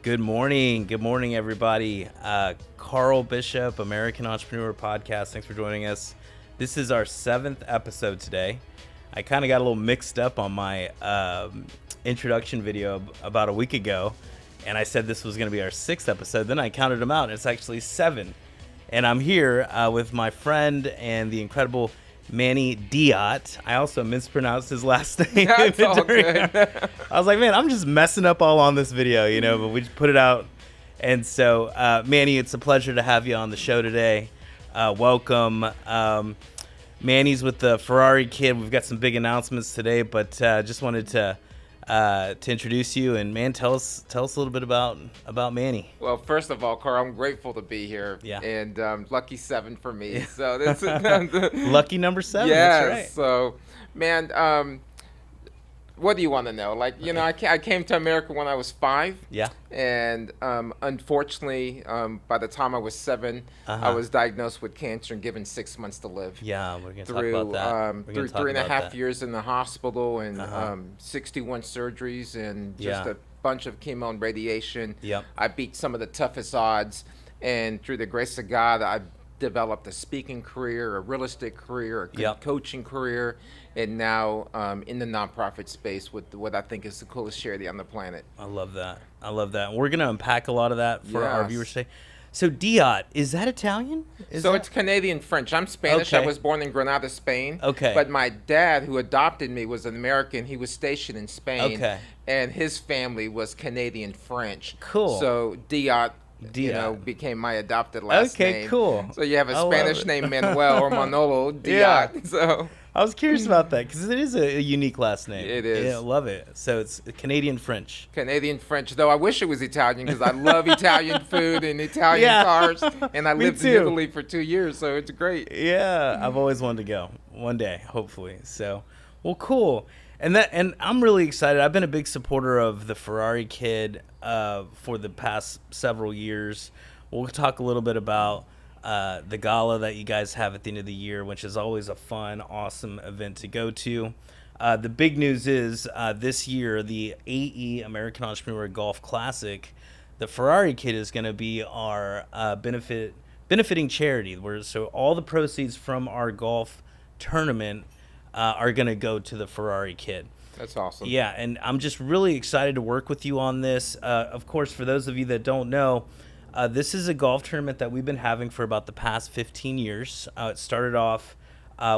Good morning. Good morning, everybody. Carl Bishop, American Entrepreneur Podcast. Thanks for joining us. This is our 7th episode today. I kind of got a little mixed up on my introduction video about a week ago, and I said this was going to be our 6th episode. Then I counted them out, and it's actually 7. And I'm here with my friend and the incredible Manuel Diotte. I also mispronounced his last name. That's all good. I was like, man, I'm just messing up all on this video, but we just put it out. And so, Manny, it's a pleasure to have you on the show today. Welcome. Manny's with the Ferrari Kid. We've got some big announcements today, but just wanted to introduce you. And man, tell us a little bit about Manny. Well, first of all, Carl, I'm grateful to be here. Yeah. And lucky 7 for me. So this is lucky number 7. Yeah. That's right. So, man, what do you want to know? I came to America when I was 5. Yeah. And unfortunately, by the time I was 7, I was diagnosed with cancer and given 6 months to live. Yeah, we're going to talk about that. Through 3.5 years in the hospital and 61 surgeries and just a bunch of chemo and radiation. Yep. I beat some of the toughest odds. And through the grace of God, I developed a speaking career, a real estate career, a coaching career, and now in the nonprofit space with what I think is the coolest charity on the planet. I love that. We're going to unpack a lot of that for our viewers today. So Diotte, is that Italian? It's Canadian French. I'm Spanish. Okay. I was born in Granada, Spain. Okay. But my dad, who adopted me, was an American. He was stationed in Spain. Okay. And his family was Canadian French. Cool. So Diotte, became my adopted last name. Okay, cool. So you have a Spanish name, Manuel or Manolo Diotte. Yeah. So I was curious about that because it is a unique last name. It is. Yeah, I love it. So it's Canadian French. Canadian French, though I wish it was Italian because I love Italian food and Italian cars. And I lived in Italy for 2 years, so it's great. Yeah, I've always wanted to go one day, hopefully. So, well, cool. And I'm really excited. I've been a big supporter of the Ferrari Kid for the past several years. We'll talk a little bit about the gala that you guys have at the end of the year, which is always a fun, awesome event to go to. The big news is this year, the AE American Entrepreneur Golf Classic, the Ferrari Kid is going to be our benefiting charity. So all the proceeds from our golf tournament are going to go to the Ferrari Kid. That's awesome. Yeah, and I'm just really excited to work with you on this. Of course, for those of you that don't know, this is a golf tournament that we've been having for about the past 15 years. It started off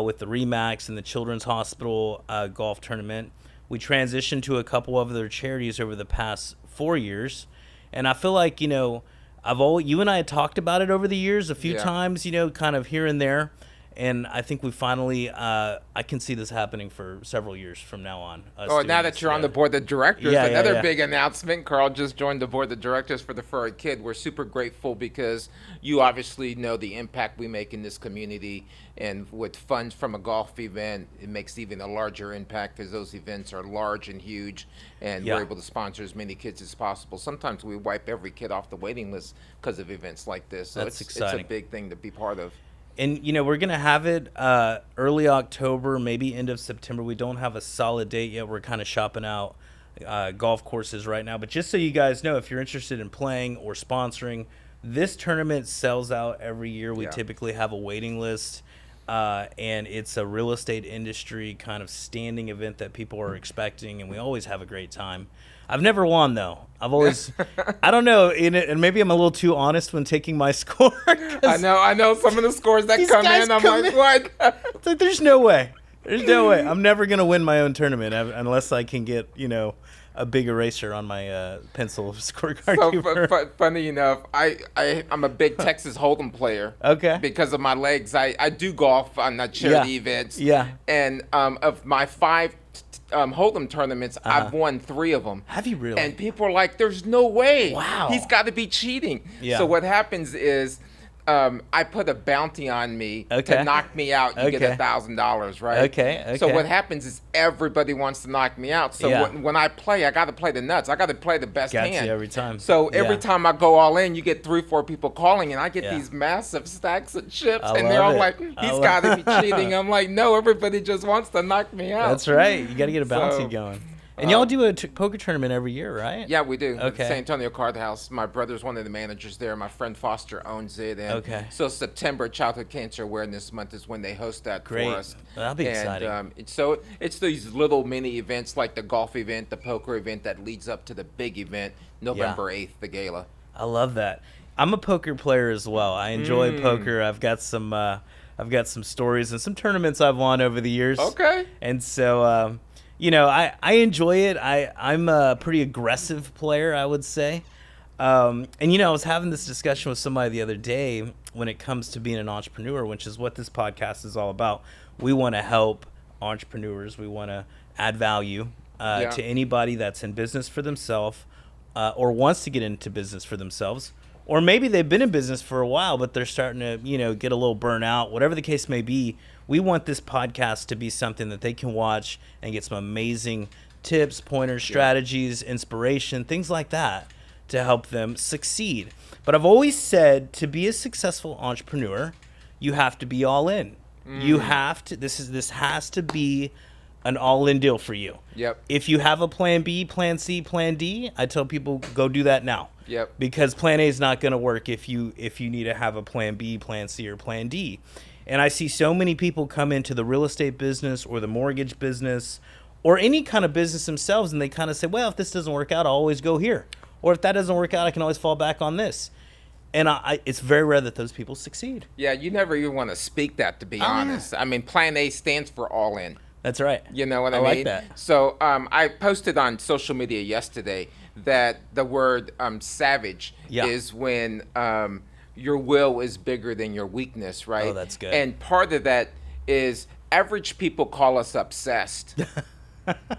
with the Remax and the Children's Hospital golf tournament. We transitioned to a couple of other charities over the past 4 years, and I feel like you and I had talked about it over the years a few times, kind of here and there. And I think we finally, I can see this happening for several years from now on. Now that you're on the board of directors, another big announcement. Carl just joined the board of directors for the Ferrari Kid. We're super grateful because you obviously know the impact we make in this community. And with funds from a golf event, it makes even a larger impact because those events are large and huge. And we're able to sponsor as many kids as possible. Sometimes we wipe every kid off the waiting list because of events like this. So That's exciting. It's a big thing to be part of. And, we're going to have it early October, maybe end of September. We don't have a solid date yet. We're kind of shopping out golf courses right now. But just so you guys know, if you're interested in playing or sponsoring, this tournament sells out every year. We typically have a waiting list, and it's a real estate industry kind of standing event that people are expecting, and we always have a great time. I've never won, though. I've always, I don't know, and maybe I'm a little too honest when taking my score. I know some of the scores that come in, I'm like, what? It's like, there's no way. I'm never going to win my own tournament unless I can get, a big eraser on my pencil scorecard. So funny enough, I'm a big Texas Hold'em player. Okay. Because of my legs. I do golf on the charity events. Yeah. And of my 5 Hold'em tournaments, I've won 3 of them. Have you really? And people are like, there's no way. Wow. He's got to be cheating. Yeah. So what happens is I put a bounty on me to knock me out. You get $1,000, right? Okay. So what happens is everybody wants to knock me out. So when I play, I got to play the nuts. I got to play the best hand. You every time. So every time I go all in, you get 3-4 people calling, and I get these massive stacks of chips, and they're all like, he's got to be cheating. I'm like, no, everybody just wants to knock me out. That's right. You got to get a bounty going. And y'all do a poker tournament every year, right? Yeah, we do. Okay. San Antonio Card House. My brother's one of the managers there. My friend Foster owns it. And Okay. so September, Childhood Cancer Awareness Month, is when they host that Great. for us. That'll be exciting. So it's these little mini events like the golf event, the poker event that leads up to the big event, November 8th, the gala. I love that. I'm a poker player as well. I enjoy poker. I've got some stories and some tournaments I've won over the years. Okay. And so I enjoy it. I'm a pretty aggressive player, I would say. And I was having this discussion with somebody the other day when it comes to being an entrepreneur, which is what this podcast is all about. We want to help entrepreneurs. We want to add value to anybody that's in business for themselves or wants to get into business for themselves. Or maybe they've been in business for a while, but they're starting to, get a little burnout. Whatever the case may be, we want this podcast to be something that they can watch and get some amazing tips, pointers, strategies, inspiration, things like that to help them succeed. But I've always said to be a successful entrepreneur, you have to be all in. You have to. This has to be an all-in deal for you. Yep. If you have a plan B, plan C, plan D, I tell people go do that now. Yep. Because plan A is not going to work if you need to have a plan B, plan C, or plan D. And I see so many people come into the real estate business or the mortgage business or any kind of business themselves, and they kind of say, well, if this doesn't work out, I'll always go here. Or if that doesn't work out, I can always fall back on this. And it's very rare that those people succeed. Yeah, you never even want to speak that, to be honest. I mean, plan A stands for all in. That's right. You know what I mean? like that. So I posted on social media yesterday that the word savage is when your will is bigger than your weakness, right? Oh, that's good. And part of that is average people call us obsessed,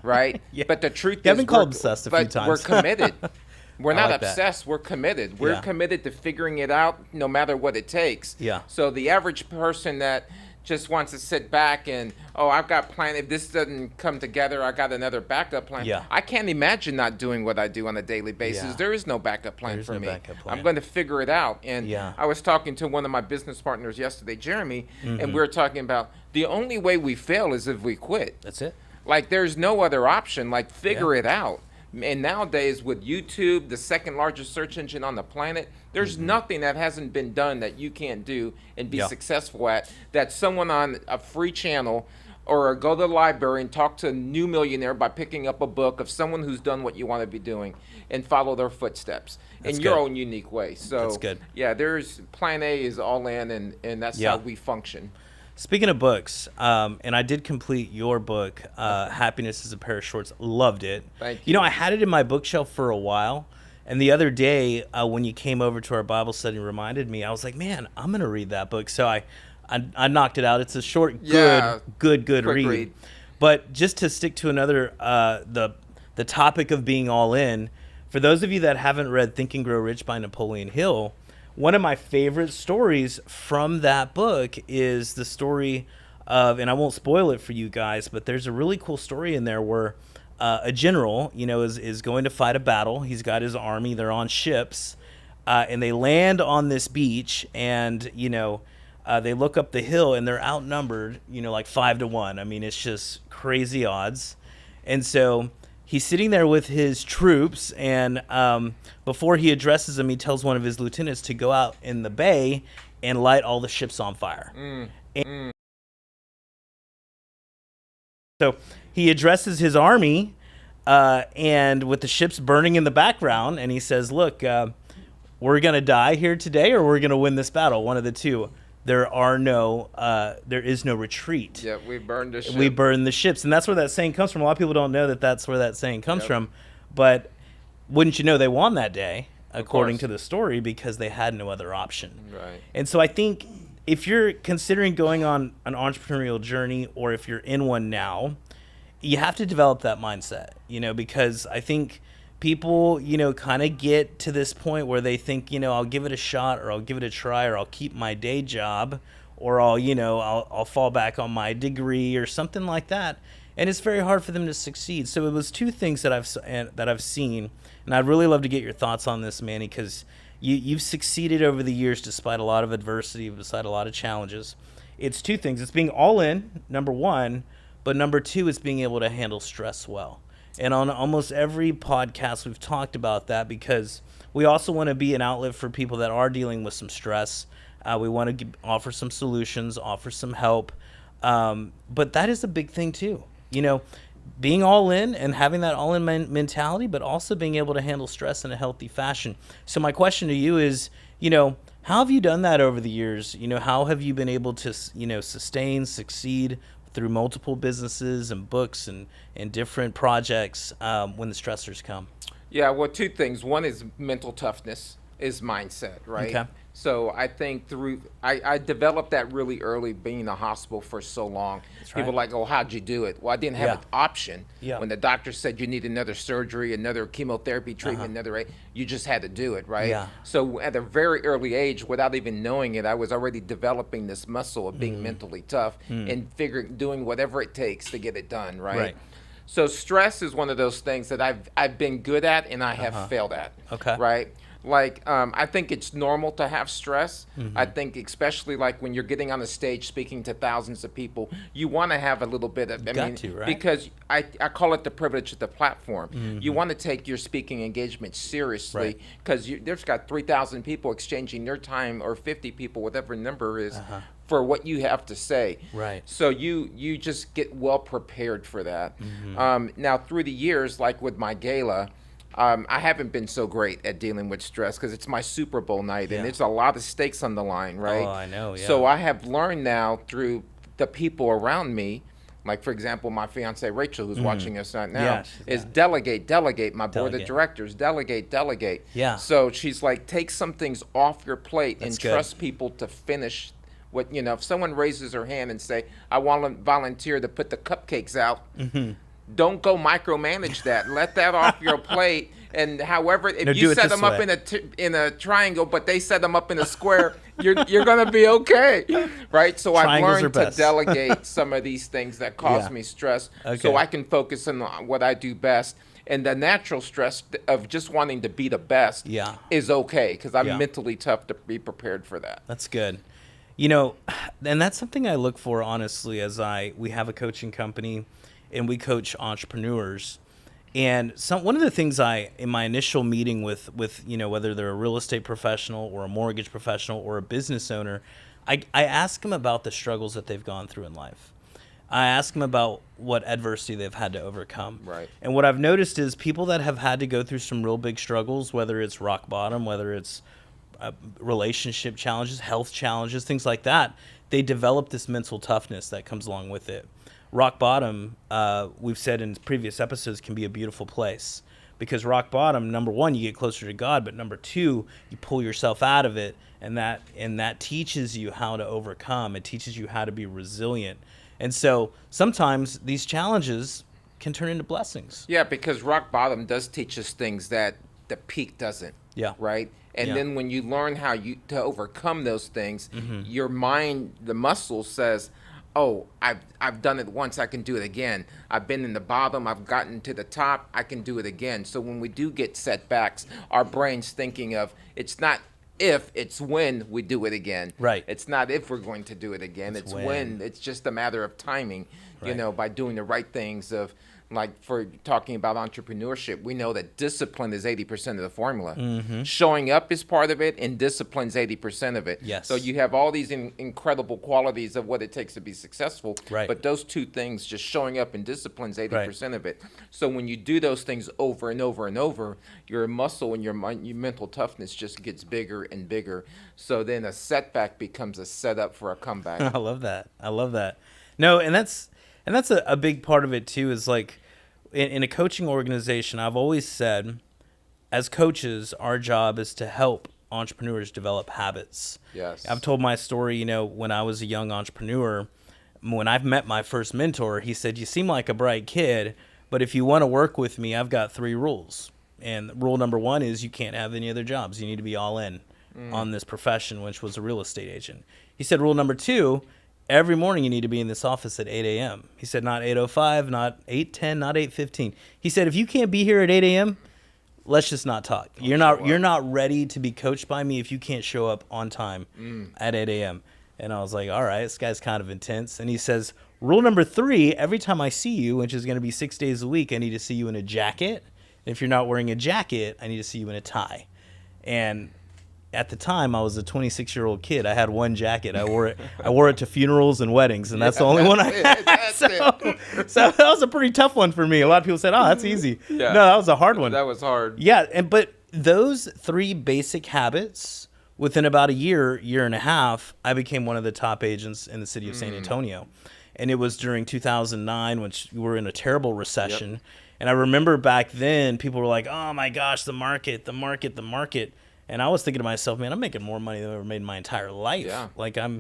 right? Yeah. But the truth is, You've been called obsessed a few times. We're committed. We're not like that. obsessed. We're committed. We're committed to figuring it out no matter what it takes. Yeah. So the average person that just wants to sit back and, I've got plan. If this doesn't come together, I got another backup plan. Yeah. I can't imagine not doing what I do on a daily basis. Yeah. There is no backup plan for me. Backup plan. I'm going to figure it out. And I was talking to one of my business partners yesterday, Jeremy, and we were talking about the only way we fail is if we quit. That's it. Like, there's no other option. Like, figure it out. And nowadays, with YouTube, the second largest search engine on the planet, there's nothing that hasn't been done that you can't do and be successful at, that someone on a free channel or go to the library and talk to a new millionaire by picking up a book of someone who's done what you want to be doing and follow their footsteps in your own unique way. So, that's good. Yeah, there's plan A is all in, and that's how we function. Speaking of books, and I did complete your book, Happiness is a Pair of Shorts. Loved it. Thank you. I had it in my bookshelf for a while. And the other day, when you came over to our Bible study and reminded me, I was like, man, I'm going to read that book. So I knocked it out. It's a short, good read. But just to stick to another, the topic of being all in, for those of you that haven't read Think and Grow Rich by Napoleon Hill, one of my favorite stories from that book is the story of, and I won't spoil it for you guys, but there's a really cool story in there where a general, is going to fight a battle. He's got his army. They're on ships, and they land on this beach, and, they look up the hill, and they're outnumbered, like 5-1. I mean, it's just crazy odds. And so he's sitting there with his troops, and before he addresses them, he tells one of his lieutenants to go out in the bay and light all the ships on fire. So he addresses his army, and with the ships burning in the background, and he says, look, we're going to die here today, or we're going to win this battle, one of the two. There is no retreat. Yeah, we burned the ship. We burned the ships. And that's where that saying comes from. A lot of people don't know that that's where that saying comes from. But wouldn't you know, they won that day, according to the story, because they had no other option. Right. And so I think if you're considering going on an entrepreneurial journey, or if you're in one now, you have to develop that mindset, because I think people, kind of get to this point where they think, I'll give it a shot, or I'll give it a try, or I'll keep my day job, or I'll fall back on my degree or something like that. And it's very hard for them to succeed. So it was two things that I've seen, and I'd really love to get your thoughts on this, Manny, because you've succeeded over the years despite a lot of adversity, despite a lot of challenges. It's two things. It's being all in, number one, but number two is being able to handle stress well. And on almost every podcast, we've talked about that because we also want to be an outlet for people that are dealing with some stress. We want to offer some solutions, offer some help. But that is a big thing too. Being all in and having that all in mentality, but also being able to handle stress in a healthy fashion. So my question to you is, how have you done that over the years? How have you been able to, sustain, succeed through multiple businesses and books and different projects when the stressors come? Yeah, well, two things. One is mental toughness, is mindset, right? Okay. So I think I developed that really early, being in the hospital for so long. That's People are right. like, oh, how'd you do it? Well, I didn't have Yeah. an option. Yeah. When the doctor said you need another surgery, another chemotherapy treatment, you just had to do it, right? Yeah. So at a very early age, without even knowing it, I was already developing this muscle of being mentally tough and doing whatever it takes to get it done, right? Right. So stress is one of those things that I've been good at and I have failed at. Okay. Right. Like I think it's normal to have stress. I think especially like when you're getting on a stage speaking to thousands of people, you want to have a little bit of. Right? Because I call it the privilege of the platform. You want to take your speaking engagement seriously because there's got 3,000 people exchanging their time, or 50 people, whatever number is. For what you have to say. Right. So you just get well prepared for that. Now through the years, like with my gala, I haven't been so great at dealing with stress because it's my Super Bowl night and it's a lot of stakes on the line, right? Oh, I know, yeah. So I have learned now through the people around me, like for example, my fiance Rachel, who's watching us right now, Yeah, is delegate, my board of Delegate. directors, delegate. Yeah. So she's like, take some things off your plate That's and good. trust people to finish. If someone raises her hand and say, I want to volunteer to put the cupcakes out, don't go micromanage that. Let that off your plate. And however, if No, do you it set this them up way. in a triangle, but they set them up in a square, you're gonna be okay, right? So I've Triangles are learned to best. delegate some of these things that cause Yeah. me stress, Okay. so I can focus on what I do best. And the natural stress of just wanting to be the best Yeah. is okay because I'm Yeah. mentally tough to be prepared for that. That's good. And that's something I look for, honestly, we have a coaching company and we coach entrepreneurs. And one of the things in my initial meeting with whether they're a real estate professional or a mortgage professional or a business owner, I ask them about the struggles that they've gone through in life. I ask them about what adversity they've had to overcome. Right. And what I've noticed is people that have had to go through some real big struggles, whether it's rock bottom, whether it's relationship challenges, health challenges, things like that, they develop this mental toughness that comes along with it. Rock bottom, we've said in previous episodes, can be a beautiful place because rock bottom, number one, you get closer to God, but number two, you pull yourself out of it, and that teaches you how to overcome. It teaches you how to be resilient. And so sometimes these challenges can turn into blessings. Yeah, because rock bottom does teach us things that the peak doesn't. Yeah. Right. And Yeah. then when you learn how to overcome those things, your mind, the muscle says, "Oh, I've done it once. I can do it again. I've been in the bottom. I've gotten to the top. I can do it again." So when we do get setbacks, our brain's thinking of it's not if, it's when we do it again. Right. It's not if we're going to do it again. It's when. It's just a matter of timing. Right. By doing the right things of. Like for talking about entrepreneurship, we know that discipline is 80% of the formula. Showing up is part of it, and discipline's 80% of it. Yes. So you have all these incredible qualities of what it takes to be successful. Right. But those two things, just showing up and discipline's 80% of it. So when you do those things over and over and over, your muscle and your mental toughness just gets bigger and bigger. So then a setback becomes a setup for a comeback. I love that. No, and that's a big part of it too, is like in a coaching organization, I've always said, as coaches, our job is to help entrepreneurs develop habits. Yes. I've told my story, when I was a young entrepreneur, when I've met my first mentor, he said, "You seem like a bright kid, but if you want to work with me, I've got 3 rules. And rule number 1 is you can't have any other jobs. You need to be all in on this profession," which was a real estate agent. He said, rule number 2, every morning you need to be in this office at 8 a.m. He said, not 8:05, not 8:10, not 8:15. He said, if you can't be here at 8 a.m., let's just not talk. You're not ready to be coached by me if you can't show up on time at 8 a.m. And I was like, all right, this guy's kind of intense. And he says, Rule number 3, every time I see you, which is going to be 6 days a week, I need to see you in a jacket. And if you're not wearing a jacket, I need to see you in a tie. And at the time, I was a 26-year-old kid. I had one jacket. I wore it to funerals and weddings, and that's the only one I had. So that was a pretty tough one for me. A lot of people said, "Oh, that's easy." Yeah. No, that was a hard one. That was hard. Yeah, but those 3 basic habits, within about a year and a half, I became one of the top agents in the city of San Antonio. And it was during 2009, which we were in a terrible recession. Yep. And I remember back then, people were like, "Oh my gosh, the market." And I was thinking to myself, man, I'm making more money than I've ever made in my entire life. Yeah. Like I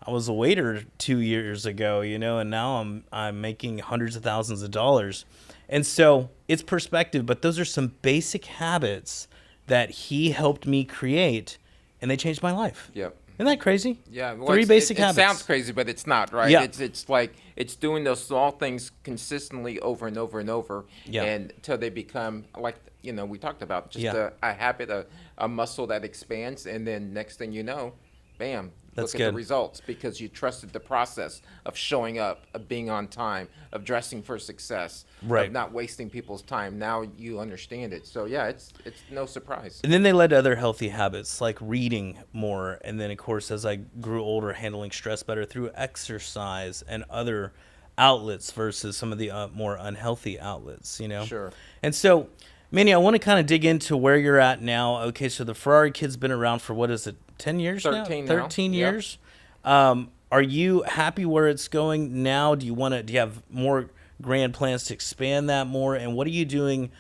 was a waiter 2 years ago, and now I'm making hundreds of thousands of dollars. And so it's perspective, but those are some basic habits that he helped me create, and they changed my life. Yep. Isn't that crazy? Yeah. Well, 3 basic habits. It sounds crazy, but it's not, right? Yeah. It's like it's doing those small things consistently over and over and over, and until they become like we talked about just a habit, a muscle that expands, and then next thing you know, bam. That's look at good. the results because you trusted the process of showing up, of being on time, of dressing for success, right. of not wasting people's time. Now you understand it. So, yeah, it's no surprise. And then they led to other healthy habits like reading more. And then, of course, as I grew older, handling stress better through exercise and other outlets versus some of the more unhealthy outlets, Sure. And so, Manny, I want to kind of dig into where you're at now. Okay, so the Ferrari Kid's been around for, what is it, 10 years 13 now? 13 years? Yep. Are you happy where it's going now? Do you have more grand plans to expand that more? And what are you doing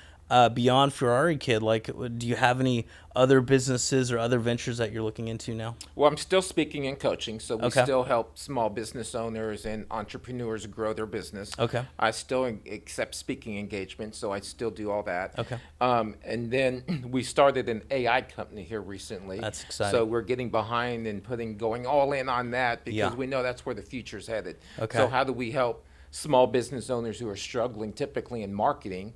beyond Ferrari Kid? Like, do you have any other businesses or other ventures that you're looking into now? Well, I'm still speaking and coaching, so we still help small business owners and entrepreneurs grow their business. Okay. I still accept speaking engagements, so I still do all that. Okay. And then we started an AI company here recently. That's exciting. So we're getting behind and going all in on that because we know that's where the future's headed. Okay. So how do we help small business owners who are struggling typically in marketing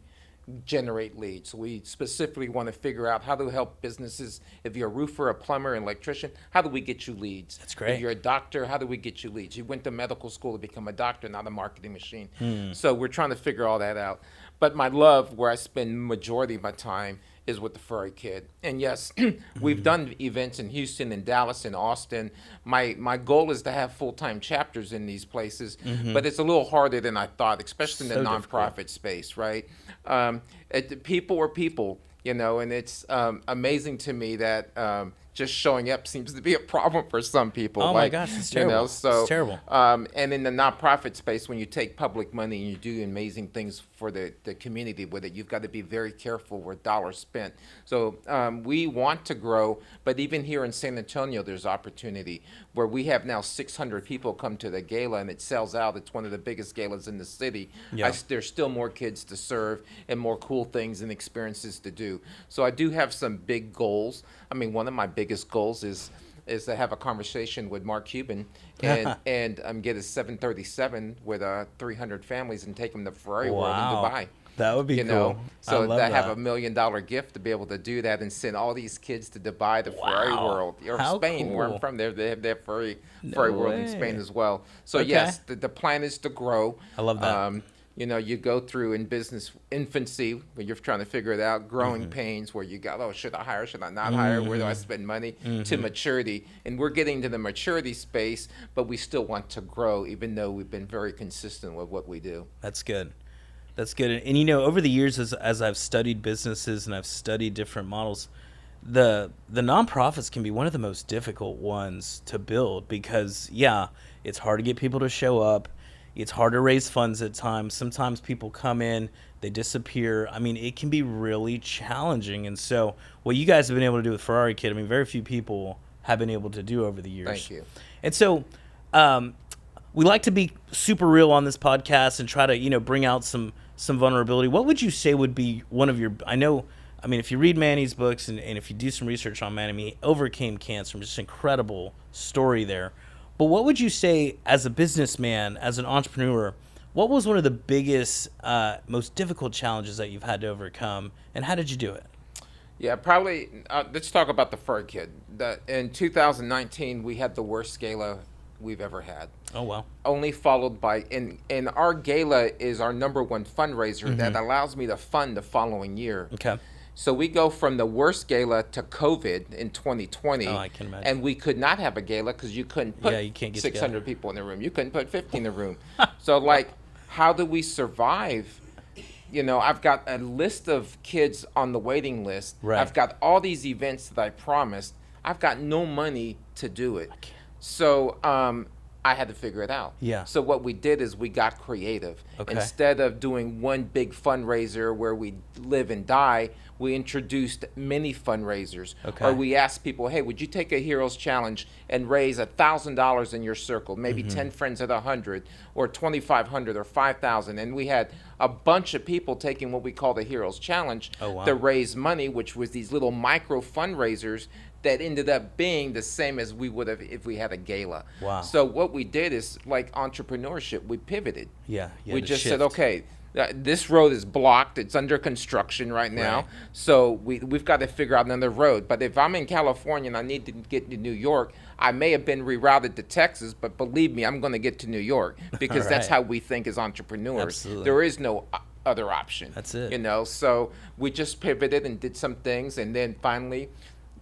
generate leads? We specifically want to figure out how to help businesses. If you're a roofer, a plumber, an electrician, how do we get you leads? That's great. If you're a doctor, how do we get you leads? You went to medical school to become a doctor, not a marketing machine. So we're trying to figure all that out. But my love, where I spend majority of my time, is with the Ferrari Kid. And yes, we've done events in Houston and Dallas and Austin. My goal is to have full-time chapters in these places, but it's a little harder than I thought, especially in the nonprofit space, right? People are people, and it's amazing to me that just showing up seems to be a problem for some people. Oh my gosh, it's terrible. So, it's terrible. And in the nonprofit space, when you take public money and you do amazing things for the community with it, you've got to be very careful with dollars spent. So we want to grow, but even here in San Antonio, there's opportunity where we have now 600 people come to the gala and it sells out. It's one of the biggest galas in the city. Yeah. There's still more kids to serve and more cool things and experiences to do. So I do have some big goals. I mean, one of my biggest goals is to have a conversation with Mark Cuban and get a 737 with 300 families and take them to Ferrari World in Dubai. That would be cool. So I have $1 million gift to be able to do that and send all these kids to Dubai, to Ferrari World, or Spain, where I'm from. They have Ferrari World in Spain as well. So yes, the plan is to grow. I love that. You go through in business infancy when you're trying to figure it out, growing pains where you go, should I hire, should I not hire, where do I spend money, to maturity. And we're getting to the maturity space, but we still want to grow even though we've been very consistent with what we do. That's good. That's good. And over the years as I've studied businesses and I've studied different models, the nonprofits can be one of the most difficult ones to build because it's hard to get people to show up. It's hard to raise funds at times. Sometimes people come in, they disappear. I mean, it can be really challenging. And so what you guys have been able to do with Ferrari Kid, I mean, very few people have been able to do over the years. Thank you. And so we like to be super real on this podcast and try to, bring out some vulnerability. What would you say would be one of your, if you read Manny's books and if you do some research on Manny, he overcame cancer, just an incredible story there. But what would you say as a businessman, as an entrepreneur, what was one of the biggest, most difficult challenges that you've had to overcome, and how did you do it? Yeah, probably, let's talk about the Ferrari Kid. In 2019, we had the worst gala we've ever had. Oh, wow. Only followed by, and our gala is our number one fundraiser that allows me to fund the following year. Okay. So we go from the worst gala to COVID in 2020. Oh, I can imagine. And we could not have a gala because you couldn't put you can't get 600 together. people in the room. You couldn't put 50 in the room. So, like, how do we survive? You know, I've got a list of kids on the waiting list. Right. I've got all these events that I promised. I've got no money to do it. So I had to figure it out. Yeah. So what we did is we got creative. Okay. Instead of doing one big fundraiser where we live and die, we introduced many fundraisers. Okay. Or we asked people, hey, would you take a Heroes Challenge and raise $1,000 in your circle? Maybe 10 friends at 100, or 2,500, or 5,000. And we had a bunch of people taking what we call the Heroes Challenge to raise money, which was these little micro fundraisers that ended up being the same as we would have if we had a gala. Wow. So what we did is, like entrepreneurship, we pivoted. Yeah. We just said, okay, this road is blocked. It's under construction right now. Right. So we've got to figure out another road. But if I'm in California and I need to get to New York, I may have been rerouted to Texas, but believe me, I'm going to get to New York because that's how we think as entrepreneurs. Absolutely. There is no other option. That's it. You know, so we just pivoted and did some things, and then finally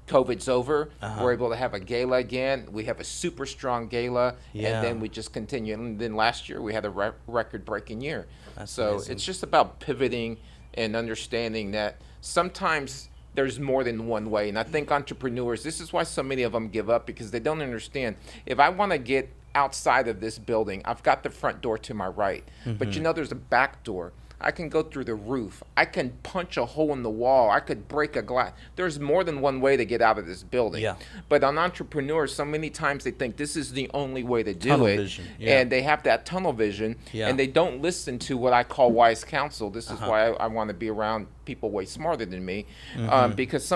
COVID's over. We're able to have a gala again. We have a super strong gala, Yeah. and then we just continue. And then last year we had a record-breaking year. That's so amazing. it's just about pivoting and understanding that sometimes there's more than one way. And I think entrepreneurs, this is why so many of them give up, because they don't understand. If I want to get outside of this building, I've got the front door to my right, but you know there's a back door. I can go through the roof. I can punch a hole in the wall. I could break a glass. There's more than one way to get out of this building. Yeah. But on entrepreneurs, so many times they think this is the only way to do Tunnel it. vision, yeah. And they have that tunnel vision, Yeah. and they don't listen to what I call wise counsel. This is why I want to be around people way smarter than me, because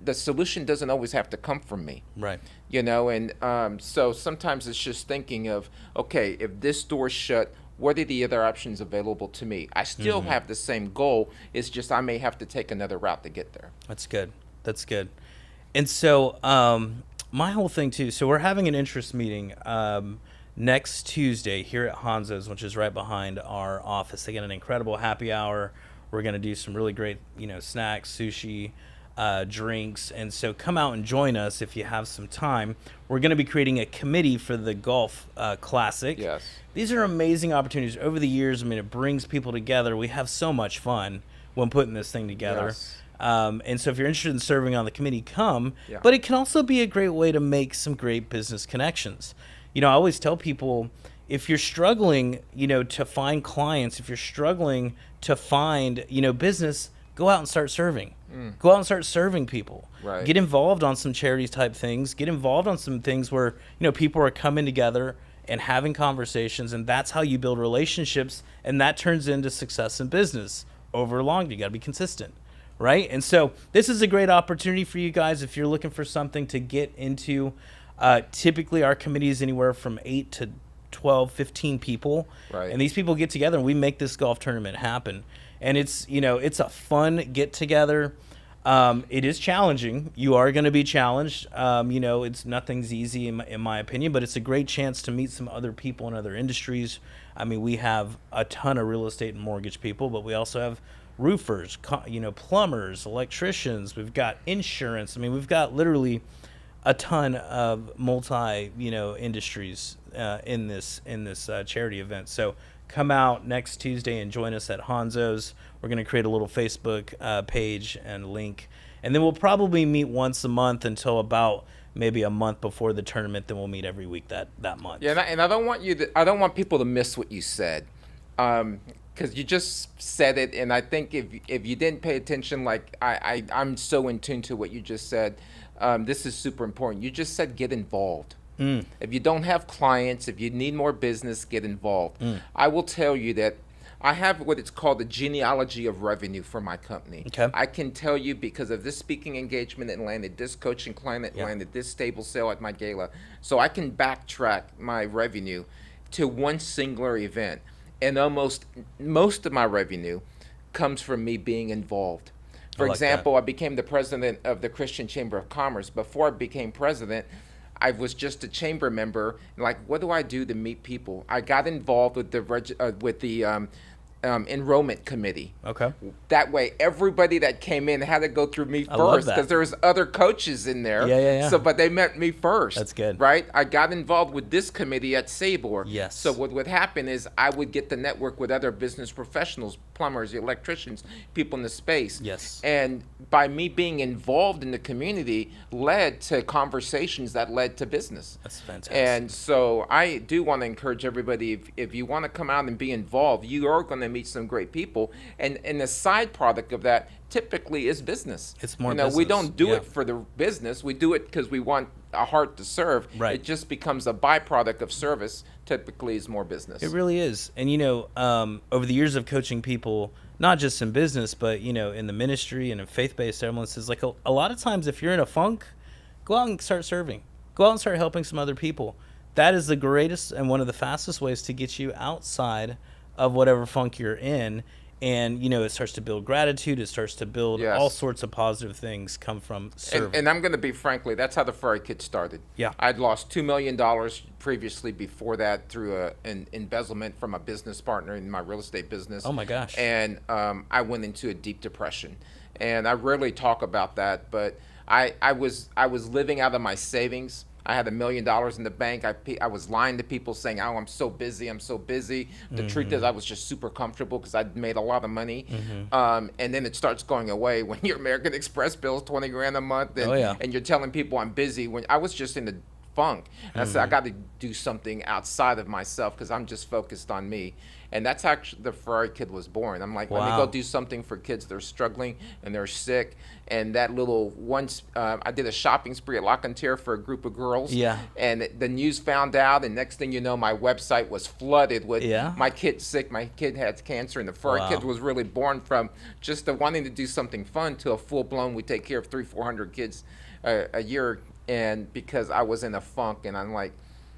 the solution doesn't always have to come from me. Right. You know, and so sometimes it's just thinking of, okay, if this door's shut, what are the other options available to me? I still have the same goal. It's just I may have to take another route to get there. That's good. That's good. And so my whole thing too, so we're having an interest meeting next Tuesday here at Hanzo's, which is right behind our office. They get an incredible happy hour. We're going to do some really great, snacks, sushi, drinks. And so come out and join us if you have some time. We're going to be creating a committee for the golf classic. Yes. These are amazing opportunities. Over the years, it brings people together. We have so much fun when putting this thing together. Yes. And so if you're interested in serving on the committee, come. Yeah. But it can also be a great way to make some great business connections. I always tell people, if you're struggling, to find clients, if you're struggling to find, business, go out and start serving. Go out and start serving people. Right. Get involved on some charities type things. Get involved on some things where, people are coming together and having conversations, and that's how you build relationships, and that turns into success in business over long. You got to be consistent, right? And so this is a great opportunity for you guys if you're looking for something to get into. Typically our committee is anywhere from 8 to 12, 15 people. Right. And these people get together and we make this golf tournament happen. And it's, it's a fun get together. It is challenging. You are going to be challenged. Nothing's easy in my opinion, but it's a great chance to meet some other people in other industries. We have a ton of real estate and mortgage people, but we also have roofers, plumbers, electricians. We've got insurance. We've got literally a ton of multi, industries in this charity event. So come out next Tuesday and join us at Hanzo's. We're going to create a little Facebook page and link, and then we'll probably meet once a month until about maybe a month before the tournament. Then we'll meet every week that month. Yeah, and I don't want people to miss what you said, because you just said it, and I think if you didn't pay attention, like I'm so in tune to what you just said. This is super important. You just said get involved. If you don't have clients, if you need more business, get involved. I will tell you that I have what it's called the genealogy of revenue for my company. Okay. I can tell you because of this speaking engagement that landed, this coaching client that landed, this stable sale at my gala. So I can backtrack my revenue to one singular event. And most of my revenue comes from me being involved. For example, I became the president of the Christian Chamber of Commerce. Before I became president, I was just a chamber member. Like, what do I do to meet people? I got involved with the enrollment committee. Okay. That way, everybody that came in had to go through me I love first that. because there was other coaches in there. Yeah. So, but they met me first. That's good. Right? I got involved with this committee at Sabor. Yes. So what would happen is I would get to network with other business professionals, plumbers, electricians, people in the space. Yes. And by me being involved in the community led to conversations that led to business. That's fantastic. And so I do want to encourage everybody, if you want to come out and be involved, you are going to meet some great people, and the side product of that typically is business. It's more business. We don't do Yeah. it for the business. We do it because we want a heart to serve. Right. It just becomes a byproduct of service. Typically, is more business. It really is. And over the years of coaching people, not just in business, but in the ministry and in faith-based ceremonies, like a lot of times, if you're in a funk, go out and start serving. Go out and start helping some other people. That is the greatest and one of the fastest ways to get you outside of whatever funk you're in. And, it starts to build gratitude. It starts to build all sorts of positive things come from serving. And I'm going to be frankly, that's how the Ferrari Kid started. Yeah. I'd lost $2 million previously before that through an embezzlement from a business partner in my real estate business. Oh, my gosh. And I went into a deep depression. And I rarely talk about that, but I was living out of my savings. I had $1 million in the bank. I was lying to people saying, "Oh, I'm so busy. I'm so busy." The truth is, I was just super comfortable because I'd made a lot of money. And then it starts going away when your American Express bill is $20,000 a month, and you're telling people I'm busy. When I was just in the funk, and I said, I got to do something outside of myself because I'm just focused on me. And that's actually the Ferrari Kid was born. I'm like, let me go do something for kids that are struggling and they're sick. And that little I did a shopping spree at Lock and Tier for a group of girls. Yeah. And the news found out, and next thing you know, my website was flooded with my kid's sick, my kid had cancer, and the Ferrari Kid was really born from just wanting to do something fun to a full-blown, we take care of 300-400 kids a year. And because I was in a funk, and I'm like,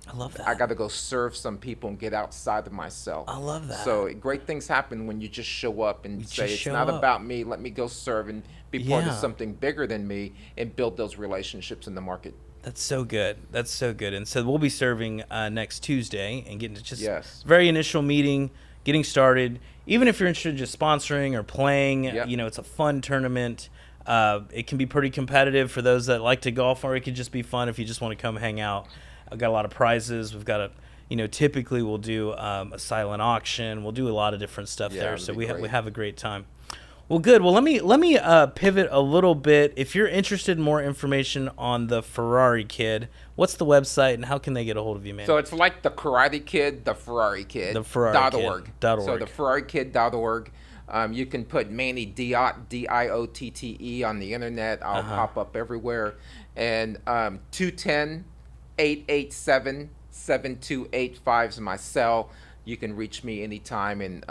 I love that. I got to go serve some people and get outside of myself. I love that. So great things happen when you just show up and say, it's not about me. Let me go serve and be part of something bigger than me and build those relationships in the market. That's so good. That's so good. And so we'll be serving next Tuesday and getting to just very initial meeting, getting started. Even if you're interested in just sponsoring or playing, it's a fun tournament. It can be pretty competitive for those that like to golf, or it could just be fun if you just want to come hang out. I've got a lot of prizes. We've got typically we'll do a silent auction. We'll do a lot of different stuff there. So we have a great time. Well, good. Well, let me pivot a little bit. If you're interested in more information on the Ferrari Kid, what's the website and how can they get a hold of you, man? So it's like the Karate Kid, the Ferrari Kid. The Ferrari Kid. .org. .org. So the FerrariKid.org. You can put Manny Diotte, Diotte, on the internet. I'll pop up everywhere. And 210-887-7285 is my cell. You can reach me anytime, and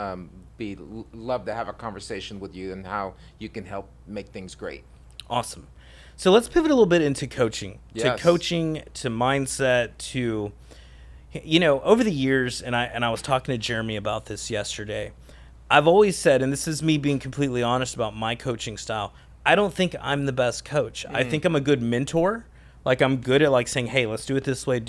love to have a conversation with you and how you can help make things great. Awesome. So let's pivot a little bit into coaching. Yes. To coaching, to mindset, to over the years, and I was talking to Jeremy about this yesterday. I've always said, and this is me being completely honest about my coaching style, I don't think I'm the best coach. I think I'm a good mentor. Like, I'm good at saying, hey, let's do it this way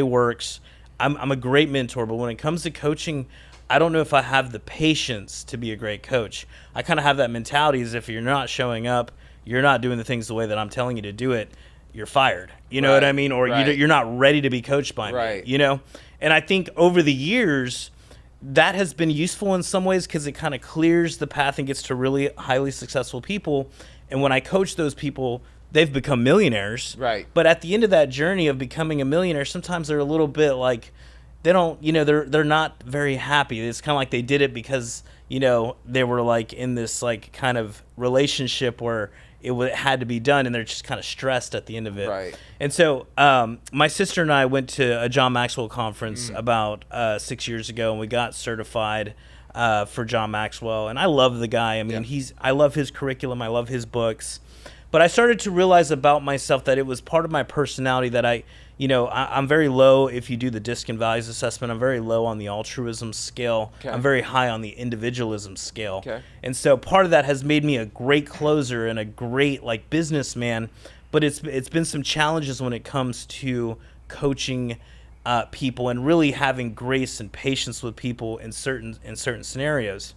works. I'm a great mentor, but when it comes to coaching, I don't know if I have the patience to be a great coach. I kind of have that mentality as if you're not showing up, you're not doing the things the way that I'm telling you to do it, you're fired. You know what I mean? Or you're not ready to be coached by me, And I think over the years, that has been useful in some ways because it kind of clears the path and gets to really highly successful people. And when I coach those people, they've become millionaires. Right. But at the end of that journey of becoming a millionaire, sometimes they're a little bit like, they don't, they're not very happy. It's kind of like they did it because, they were like in this like kind of relationship where it had to be done, and they're just kind of stressed at the end of it. Right. And so my sister and I went to a John Maxwell conference about 6 years ago, and we got certified for John Maxwell. And I love the guy. I mean, I love his curriculum. I love his books. But I started to realize about myself that it was part of my personality that I'm very low. If you do the DISC and values assessment, I'm very low on the altruism scale. Okay. I'm very high on the individualism scale. Okay. And so part of that has made me a great closer and a great businessman. but it's been some challenges when it comes to coaching people and really having grace and patience with people in certain scenarios.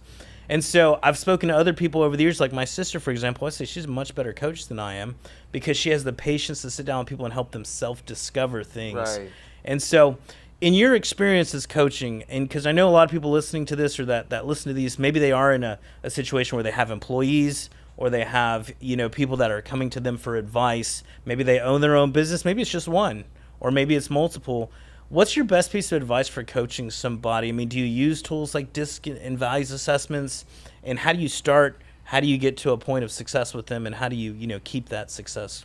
And so I've spoken to other people over the years, like my sister, for example. I say she's a much better coach than I am because she has the patience to sit down with people and help them self-discover things. Right. And so in your experience as coaching, and because I know a lot of people listening to this or that listen to these, maybe they are in a situation where they have employees or they have, people that are coming to them for advice. Maybe they own their own business. Maybe it's just one, or maybe it's multiple. What's your best piece of advice for coaching somebody? I mean, do you use tools like DISC and values assessments? And how do you start? How do you get to a point of success with them? And how do you, keep that success,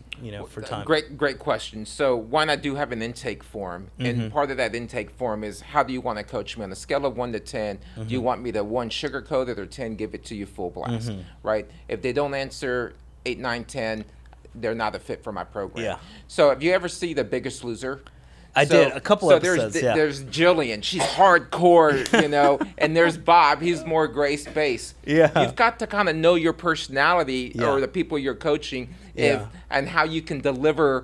for time? Great question. So one, I do have an intake form. And part of that intake form is, how do you want to coach me? On a scale of 1 to 10, do you want me to 1, sugarcoat it, or 10, give it to you full blast, right? If they don't answer 8, 9, 10, they're not a fit for my program. Yeah. So have you ever see The Biggest Loser? I did a couple episodes. There's Jillian, she's hardcore, and there's Bob, he's more grace-based. Yeah. You've got to kind of know your personality or the people you're coaching and how you can deliver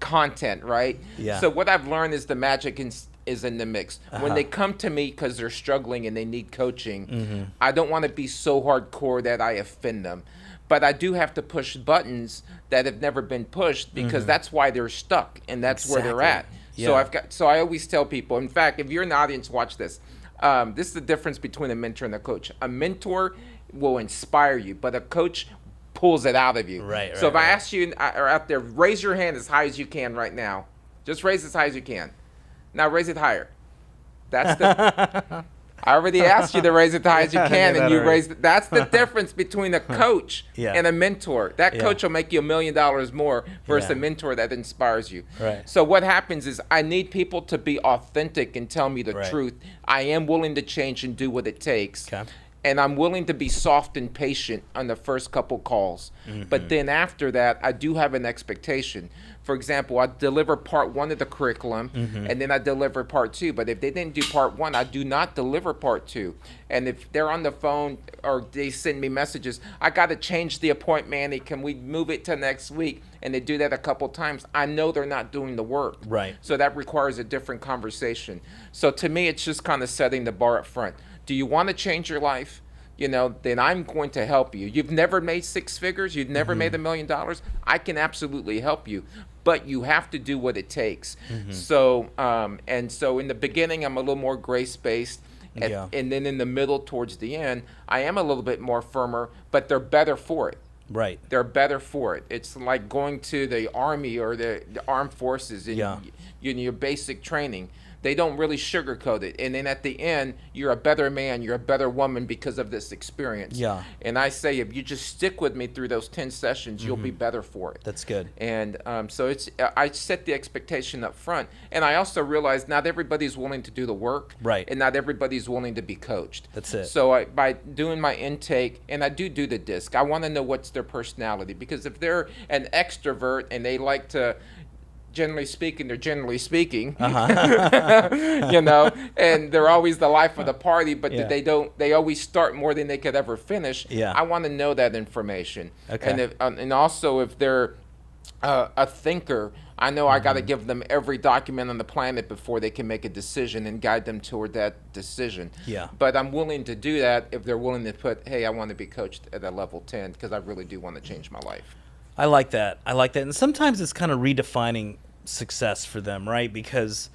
content, right? Yeah. So what I've learned is the magic is in the mix. When they come to me because they're struggling and they need coaching, I don't want to be so hardcore that I offend them. But I do have to push buttons that have never been pushed because that's why they're stuck and that's where they're at. Yeah. So I always tell people, in fact, if you're in the audience, watch this. This is the difference between a mentor and a coach. A mentor will inspire you, but a coach pulls it out of you. Right. So if I ask you or out there, raise your hand as high as you can right now. Just raise as high as you can. Now raise it higher. That's the. I already asked you to raise it as high as you can, and you raised it. That's the difference between a coach and a mentor. That coach will make you $1 million more versus a mentor that inspires you. Right. So what happens is, I need people to be authentic and tell me the truth. I am willing to change and do what it takes. Okay. And I'm willing to be soft and patient on the first couple calls. But then after that, I do have an expectation. For example, I deliver part 1 of the curriculum, and then I deliver part 2. But if they didn't do part 1, I do not deliver part 2. And if they're on the phone or they send me messages, I got to change the appointment, Manny. Can we move it to next week? And they do that a couple times. I know they're not doing the work. Right. So that requires a different conversation. So to me, it's just kind of setting the bar up front. Do you want to change your life? Then I'm going to help you. You've never made 6 figures. You've never made $1 million. I can absolutely help you, but you have to do what it takes. So, so in the beginning, I'm a little more grace-based. And then in the middle towards the end, I am a little bit more firmer, but they're better for it. Right. They're better for it. It's like going to the Army or the armed forces in your basic training. They don't really sugarcoat it. And then at the end, you're a better man, you're a better woman because of this experience. Yeah. And I say, if you just stick with me through those 10 sessions, you'll be better for it. That's good. And so I set the expectation up front. And I also realize not everybody's willing to do the work. Right. And not everybody's willing to be coached. That's it. So by doing my intake, and I do the DISC, I want to know what's their personality. Because if they're an extrovert and they like to, generally speaking, and they're always the life of the party, but they always start more than they could ever finish. I want to know that information. Okay. And also if they're a thinker, I know I got to give them every document on the planet before they can make a decision and guide them toward that decision. Yeah. But I'm willing to do that if they're willing to put, hey, I want to be coached at a level 10 because I really do want to change my life. I like that. And sometimes it's kind of redefining success for them, right? Because,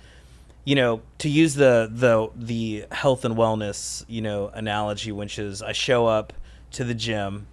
to use the health and wellness, analogy, which is I show up to the gym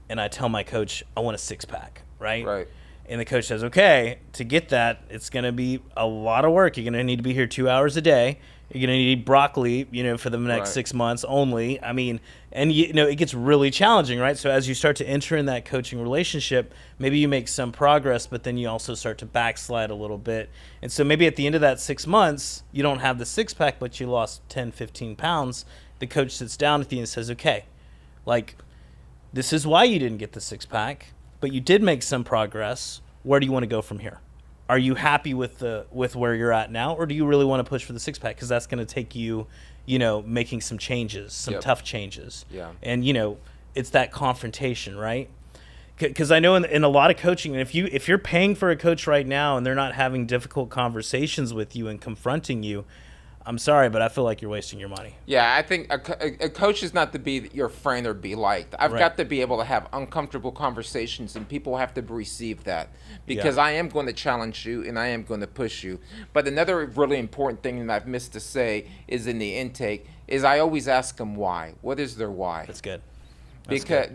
and I tell my coach, I want a 6-pack, right? Right. And the coach says, okay, to get that, it's going to be a lot of work. You're going to need to be here 2 hours a day. You're going to need broccoli, for the next 6 months only. I mean, and it gets really challenging, right? So as you start to enter in that coaching relationship, maybe you make some progress, but then you also start to backslide a little bit. And so maybe at the end of that 6 months, you don't have the 6-pack, but you lost 10, 15 pounds. The coach sits down with you and says, okay, this is why you didn't get the 6-pack, but you did make some progress. Where do you want to go from here? Are you happy with where you're at now, or do you really want to push for the 6-pack? Because that's going to take you, making some changes, some tough changes. Yeah. And it's that confrontation, right? Because I know in a lot of coaching, and if you're paying for a coach right now and they're not having difficult conversations with you and confronting you, I'm sorry, but I feel like you're wasting your money. Yeah, I think a coach is not to be your friend or be liked. I've got to be able to have uncomfortable conversations, and people have to receive that, because I am going to challenge you and I am going to push you. But another really important thing that I've missed to say is in the intake is I always ask them why. What is their why? That's good.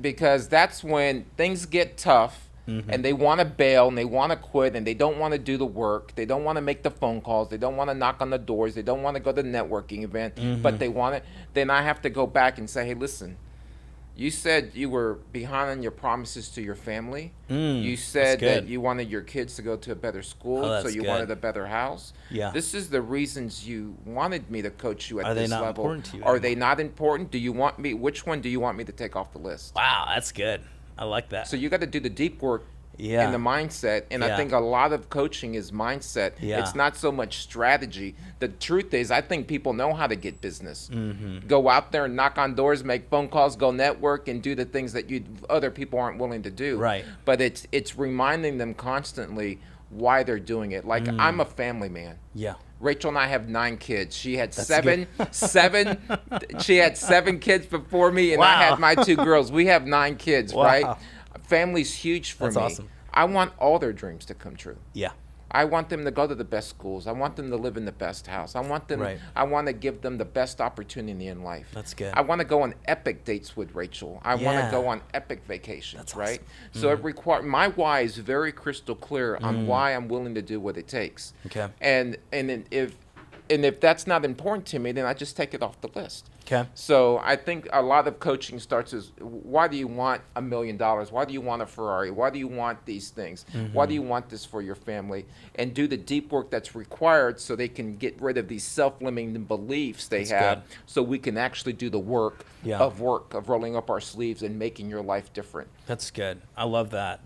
Because that's when things get tough. And they want to bail and they want to quit and they don't want to do the work. They don't want to make the phone calls. They don't want to knock on the doors. They don't want to go to the networking event, but they want it. Then I have to go back and say, hey, listen, you said you were behind on your promises to your family. You said that you wanted your kids to go to a better school, so you wanted a better house. Yeah. This is the reasons you wanted me to coach you at this level. Are they not important to you? Are they not important? Do you want me? Which one do you want me to take off the list? Wow, that's good. I like that. So you got to do the deep work in the mindset. And I think a lot of coaching is mindset. It's not so much strategy. The truth is, I think people know how to get business. Go out there and knock on doors, make phone calls, go network, and do the things that other people aren't willing to do. Right. But it's reminding them constantly why they're doing it. Like, I'm a family man. Yeah. Rachel and I have 9 kids. She had seven. She had 7 kids before me, and I had my 2 girls. We have 9 kids, right? Family's huge for me. That's awesome. I want all their dreams to come true. Yeah. I want them to go to the best schools. I want them to live in the best house. I want them. I want to give them the best opportunity in life. That's good. I want to go on epic dates with Rachel. I want to go on epic vacations. That's right. Awesome. So it my why is very crystal clear on why I'm willing to do what it takes. Okay. And if that's not important to me, then I just take it off the list. Okay. So I think a lot of coaching starts as, why do you want $1 million? Why do you want a Ferrari? Why do you want these things? Why do you want this for your family? And do the deep work that's required so they can get rid of these self-limiting beliefs they have, so we can actually do the work of rolling up our sleeves and making your life different. That's good. I love that.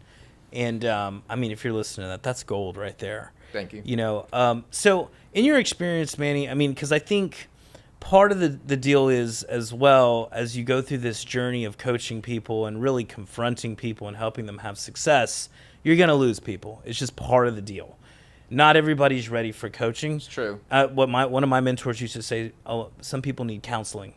And I mean, if you're listening to that, that's gold right there. Thank you. You know, so in your experience, Manny, I mean, because I think part of the deal is, as well, as you go through this journey of coaching people and really confronting people and helping them have success, you're going to lose people. It's just part of the deal. Not everybody's ready for coaching. It's true. One of my mentors used to say, some people need counseling.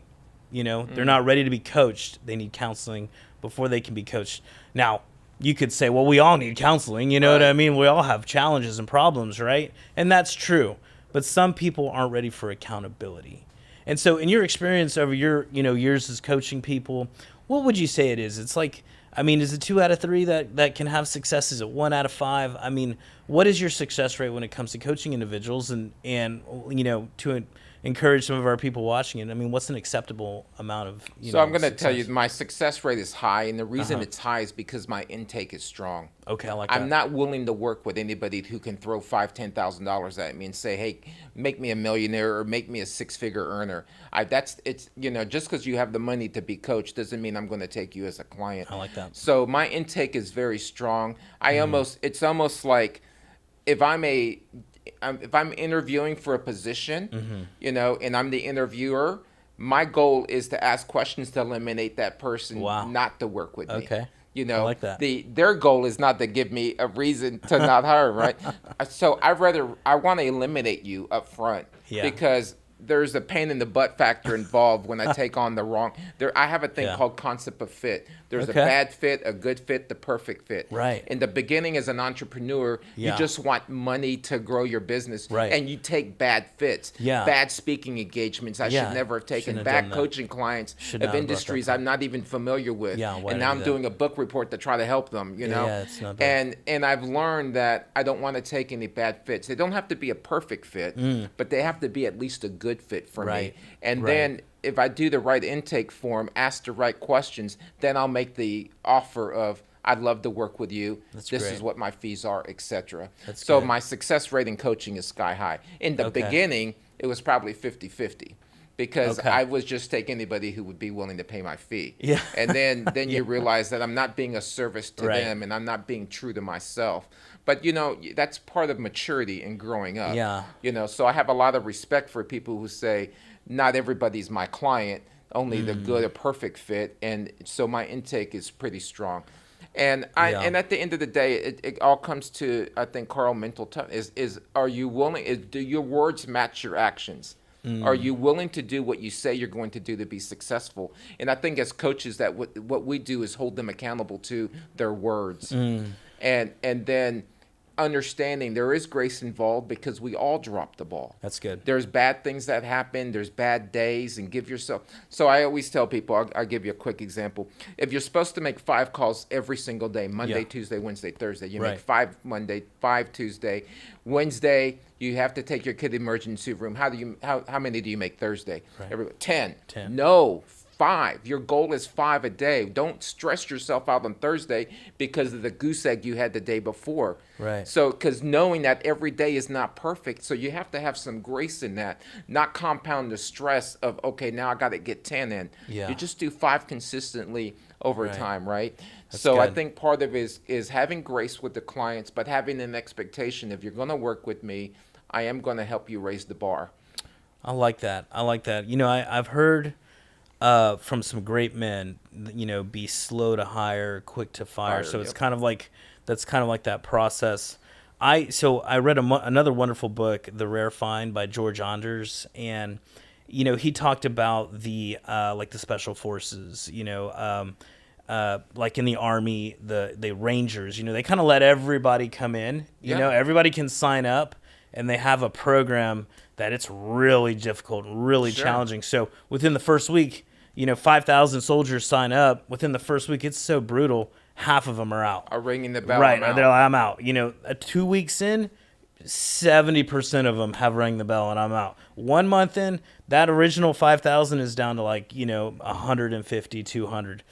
You know, they're not ready to be coached. They need counseling before they can be coached. Now, you could say, well, we all need counseling. You know what I mean? We all have challenges and problems, right? And that's true. But some people aren't ready for accountability. And so in your experience over your years as coaching people, what would you say it is? It's like, I mean, is it 2 out of 3 that can have success? Is it 1 out of 5? I mean, what is your success rate when it comes to coaching individuals and you know, to encourage some of our people watching it? I mean, what's an acceptable amount of So I'm going to tell you, my success rate is high, and the reason it's high is because my intake is strong. Okay, I like that. I'm not willing to work with anybody who can throw $5,000-$10,000 at me and say, hey, make me a millionaire or make me a 6-figure earner. Just because you have the money to be coached doesn't mean I'm going to take you as a client. I like that. So my intake is very strong. It's almost like if I'm interviewing for a position, and I'm the interviewer, my goal is to ask questions to eliminate that person not to work with me. Okay. I like that. Their goal is not to give me a reason to not hire, right? So I want to eliminate you up front because there's a pain in the butt factor involved when I take on the wrong. I have a thing called concept of fit. There's a bad fit, a good fit, the perfect fit. Right. In the beginning, as an entrepreneur, you just want money to grow your business, and you take bad fits, bad speaking engagements. I should never have taken bad coaching clients of industries I'm not even familiar with, and now I'm doing a book report to try to help them. it's not bad. And I've learned that I don't want to take any bad fits. They don't have to be a perfect fit, but they have to be at least a good fit for me. And then if I do the right intake form, ask the right questions, then I'll make the offer of, I'd love to work with you. This is what my fees are, etc. So my success rate in coaching is sky high. In the beginning, it was probably 50-50. Because I was just taking anybody who would be willing to pay my fee. And then you realize that I'm not being a service to them, and I'm not being true to myself. But, that's part of maturity and growing up. So I have a lot of respect for people who say, not everybody's my client, only the good or perfect fit. And so my intake is pretty strong. And at the end of the day, it all comes to, I think, Carl, mental toughness. Is are you willing? Do your words match your actions? Are you willing to do what you say you're going to do to be successful? And I think as coaches, that what we do is hold them accountable to their words, and then understanding there is grace involved because we all drop the ball. That's good. There's bad things that happen. There's bad days, and give yourself. So I always tell people, I'll give you a quick example. If you're supposed to make 5 calls every single day, Monday, Tuesday, Wednesday, Thursday, you make 5 Monday, 5 Tuesday, Wednesday, you have to take your kid to the emergency room. How many do you make Thursday? 10. No. 5. Your goal is 5 a day. Don't stress yourself out on Thursday because of the goose egg you had the day before. Right. So, because knowing that every day is not perfect, so you have to have some grace in that, not compound the stress of, okay, now I got to get 10 in. Yeah. You just do 5 consistently over time, right? That's so good. I think part of it is having grace with the clients, but having an expectation. If you're going to work with me, I am going to help you raise the bar. I like that. You know, I've heard from some great men, you know, be slow to hire, quick to fire. So it's kind of like, that's kind of like that process. I read another wonderful book, The Rare Find by George Anders, and you know, he talked about the like the special forces, you know, like in the Army, the Rangers, you know, they kind of let everybody come in, you know, everybody can sign up, and they have a program that it's really difficult, really challenging. So within the first week, you know, 5,000 soldiers sign up. Within the first week, it's so brutal, half of them are out. Are ringing the bell. Right, they're like, I'm out. You know, 2 weeks in, 70% of them have rang the bell and I'm out. 1 month in, that original 5,000 is down to like, you know, 150, 200.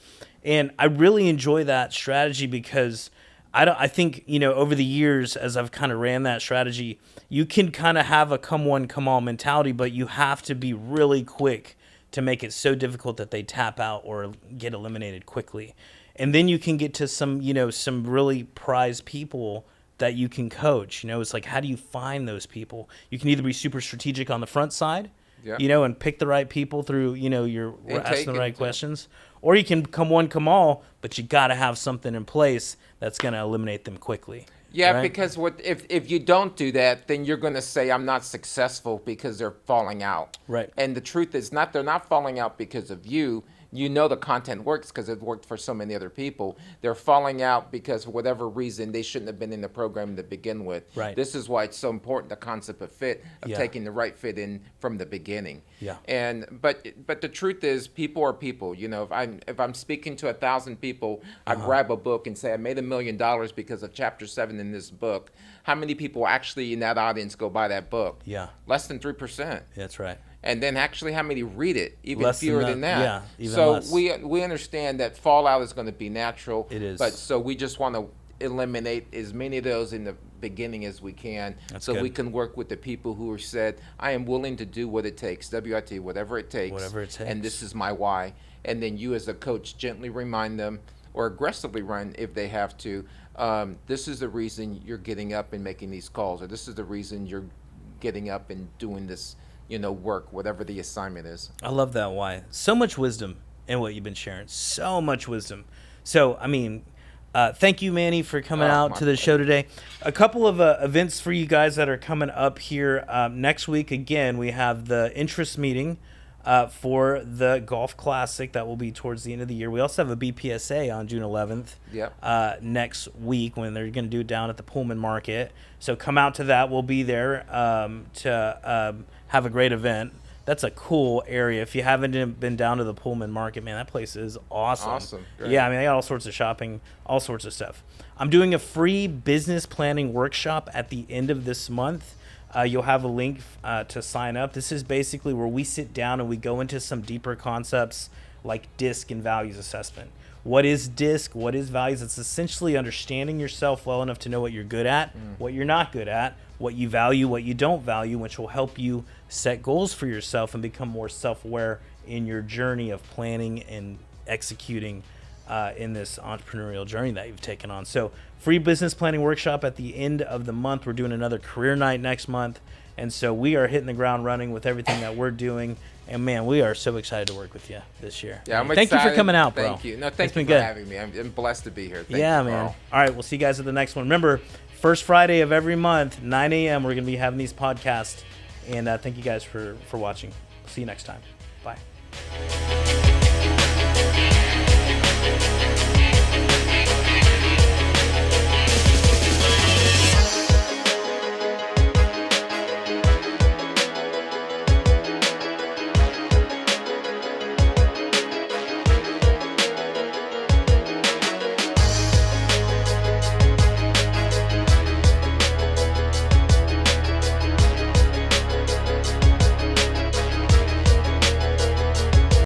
And I really enjoy that strategy because I think, you know, over the years, as I've kind of ran that strategy, you can kind of have a come one, come all mentality, but you have to be really quick to make it so difficult that they tap out or get eliminated quickly. And then you can get to some, you know, some really prized people that you can coach. You know, it's like, how do you find those people? You can either be super strategic on the front side, you know, and pick the right people through, you know, you're asking the right questions, or you can come one, come all, but you got to have something in place that's going to eliminate them quickly. Yeah, right? Because if you don't do that, then you're going to say I'm not successful because they're falling out. Right. And the truth is they're not falling out because of you. You know the content works because it worked for so many other people. They're falling out because for whatever reason they shouldn't have been in the program to begin with. Right. This is why it's so important, the concept of fit, of taking the right fit in from the beginning. Yeah. But the truth is, people are people. You know, if I'm speaking to 1,000 people, I grab a book and say I made $1 million because of chapter 7 in this book. How many people actually in that audience go buy that book? Yeah. Less than 3%. That's right. And then actually how many read it? Even Less fewer than than that. Yeah, even so less. we understand that fallout is going to be natural. It is. But so we just want to eliminate as many of those in the beginning as we can. That's so good. we can work with the people who are said, I am willing to do what it takes, WIT, whatever it takes. Whatever it takes. And this is my why. And then you as a coach gently remind them, or aggressively run if they have to, this is the reason you're getting up and making these calls, or this is the reason you're getting up and doing this, you know, work, whatever the assignment is. I love that why. So much wisdom in what you've been sharing. So much wisdom. So, I mean, thank you, Manny, for coming out to the show today. A couple of events for you guys that are coming up here next week. Again, we have the interest meeting for the Golf Classic that will be towards the end of the year. We also have a BPSA on June 11th next week when they're going to do it down at the Pullman Market. So come out to that. We'll be there to have a great event. That's a cool area. If you haven't been down to the Pullman Market, man, that place is awesome. Awesome. Great. Yeah, I mean, they got all sorts of shopping, all sorts of stuff. I'm doing a free business planning workshop at the end of this month. You'll have a link to sign up. This is basically where we sit down and we go into some deeper concepts like DISC and values assessment. What is DISC? What is values? It's essentially understanding yourself well enough to know what you're good at, what you're not good at, what you value, what you don't value, which will help you set goals for yourself and become more self-aware in your journey of planning and executing in this entrepreneurial journey that you've taken on. So free business planning workshop at the end of the month. We're doing another career night next month. And so we are hitting the ground running with everything that we're doing. And, man, we are so excited to work with you this year. Yeah, I'm excited. Thank you for coming out, bro. Thank you. No, thank you for good. having me. I'm blessed to be here. Thank yeah, you, man. Carl. All right, we'll see you guys at the next one. Remember, first Friday of every month, 9 a.m., we're going to be having these podcasts. And thank you guys for watching. See you next time. Bye.